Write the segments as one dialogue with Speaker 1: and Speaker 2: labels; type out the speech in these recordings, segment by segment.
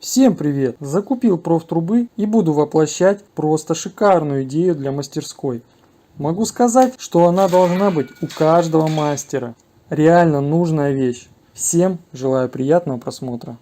Speaker 1: Всем привет! Закупил профтрубы и буду воплощать просто шикарную идею для мастерской. Могу сказать, что она должна быть у каждого мастера. Реально нужная вещь. Всем желаю приятного просмотра.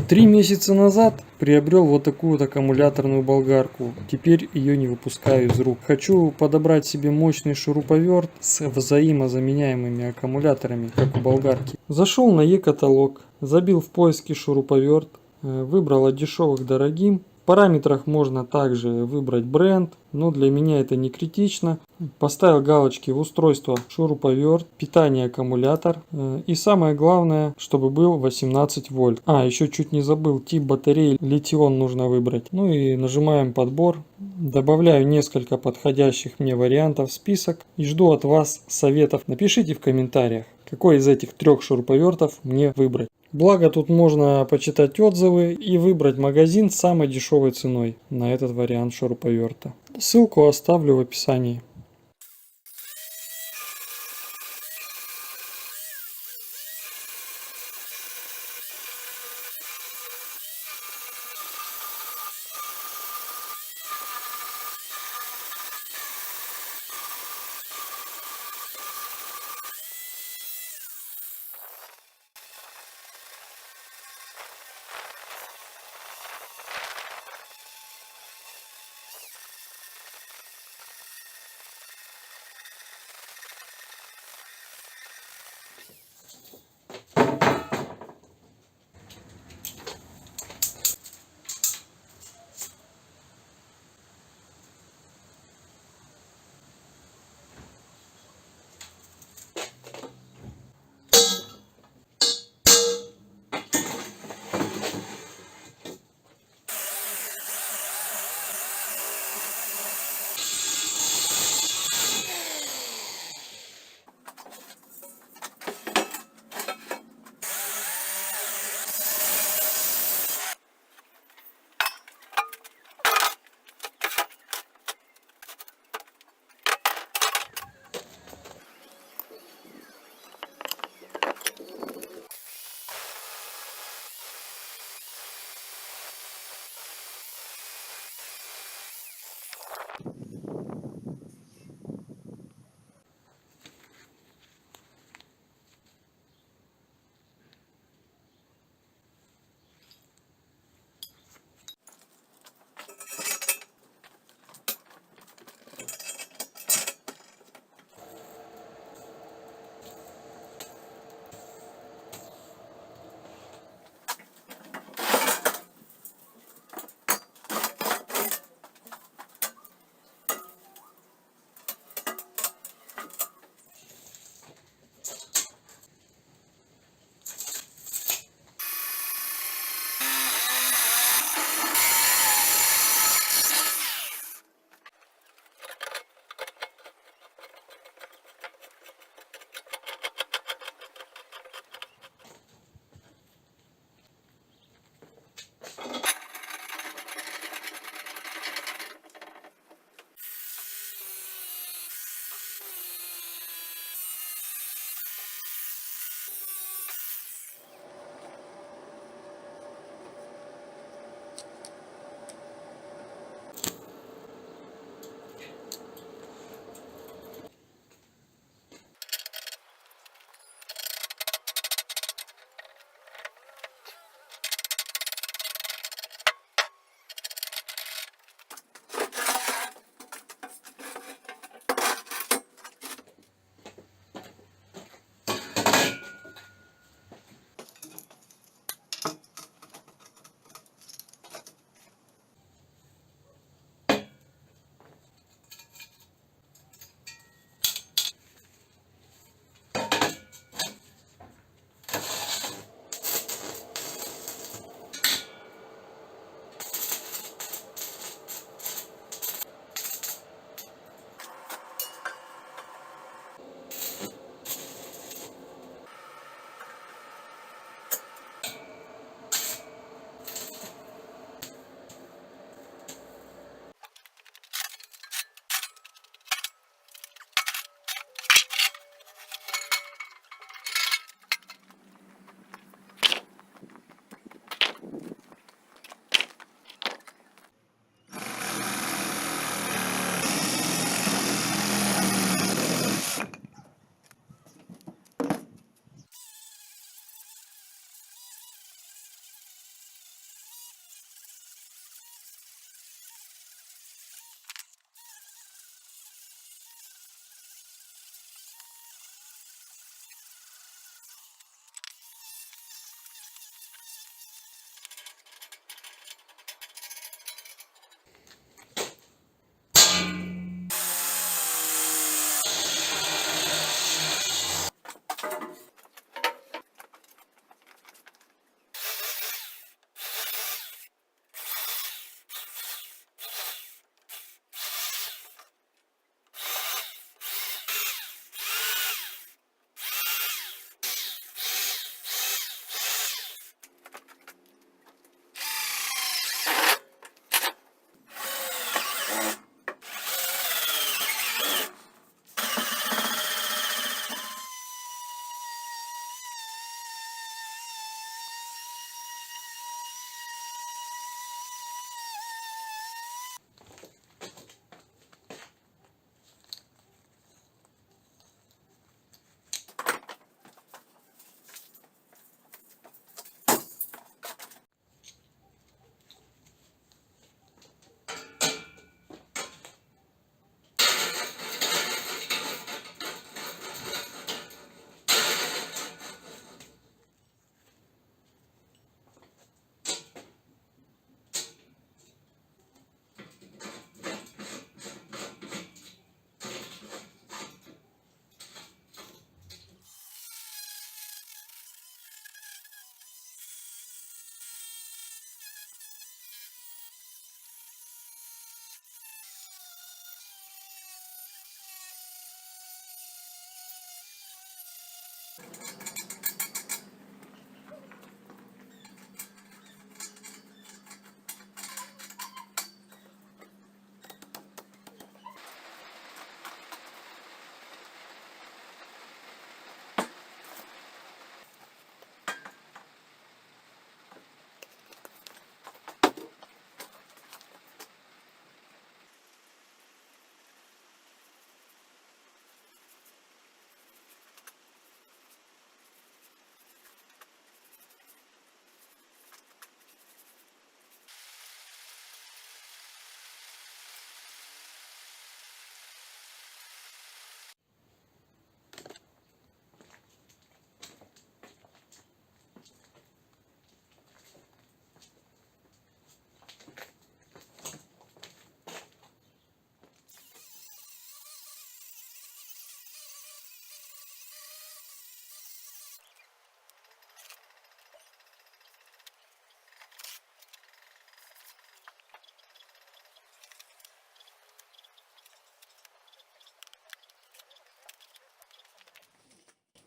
Speaker 1: Три месяца назад приобрел вот такую вот аккумуляторную болгарку. Теперь ее не выпускаю из рук. Хочу подобрать себе мощный шуруповерт с взаимозаменяемыми аккумуляторами, как у болгарки. Зашел на e-каталог, забил в поиске шуруповерт, выбрал от дешевых дорогим. В параметрах можно также выбрать бренд, но для меня это не критично. Поставил галочки в устройство шуруповерт, питание аккумулятор и самое главное, чтобы был 18 вольт. Еще чуть не забыл, тип батареи литион нужно выбрать. Ну и нажимаем подбор, добавляю несколько подходящих мне вариантов в список и жду от вас советов. Напишите в комментариях, какой из этих трех шуруповертов мне выбрать. Благо тут можно почитать отзывы и выбрать магазин с самой дешевой ценой на этот вариант шуруповерта. Ссылку оставлю в описании.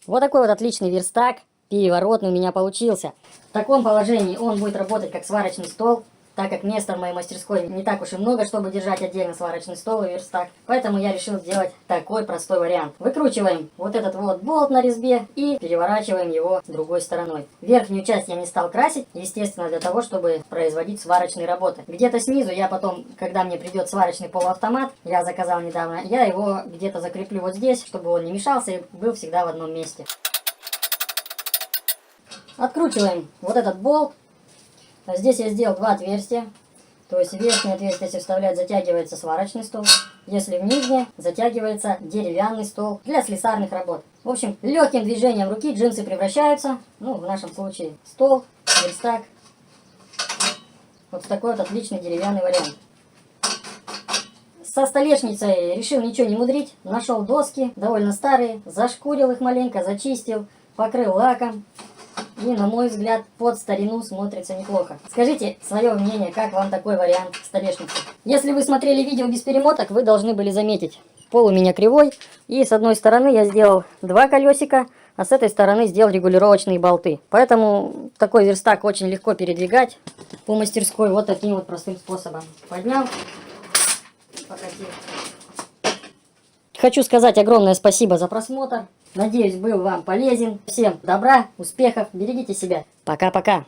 Speaker 2: Вот такой вот отличный верстак переворотный у меня получился. В таком положении он будет работать как сварочный стол, так как места в моей мастерской не так уж и много, чтобы держать отдельно сварочный стол и верстак. Поэтому я решил сделать такой простой вариант. Выкручиваем вот этот вот болт на резьбе и переворачиваем его другой стороной. Верхнюю часть я не стал красить, естественно, для того, чтобы производить сварочные работы. Где-то снизу я потом, когда мне придет сварочный полуавтомат, я заказал недавно, я его где-то закреплю вот здесь, чтобы он не мешался и был всегда в одном месте. Откручиваем вот этот болт. Здесь я сделал два отверстия. То есть в верхнее отверстие, если вставлять, затягивается сварочный стол. Если в нижнее, затягивается деревянный стол для слесарных работ. В общем, легким движением руки джинсы превращаются, ну, в нашем случае, стол, верстак. Вот в такой вот отличный деревянный вариант. Со столешницей решил ничего не мудрить. Нашел доски, довольно старые, зашкурил их маленько, зачистил, покрыл лаком. И, на мой взгляд, под старину смотрится неплохо. Скажите свое мнение, как вам такой вариант столешницы. Если вы смотрели видео без перемоток, вы должны были заметить. Пол у меня кривой, и с одной стороны я сделал два колесика, а с этой стороны сделал регулировочные болты. Поэтому такой верстак очень легко передвигать по мастерской вот таким вот простым способом. Поднял, покатил. Хочу сказать огромное спасибо за просмотр. Надеюсь, был вам полезен. Всем добра, успехов, берегите себя. Пока-пока.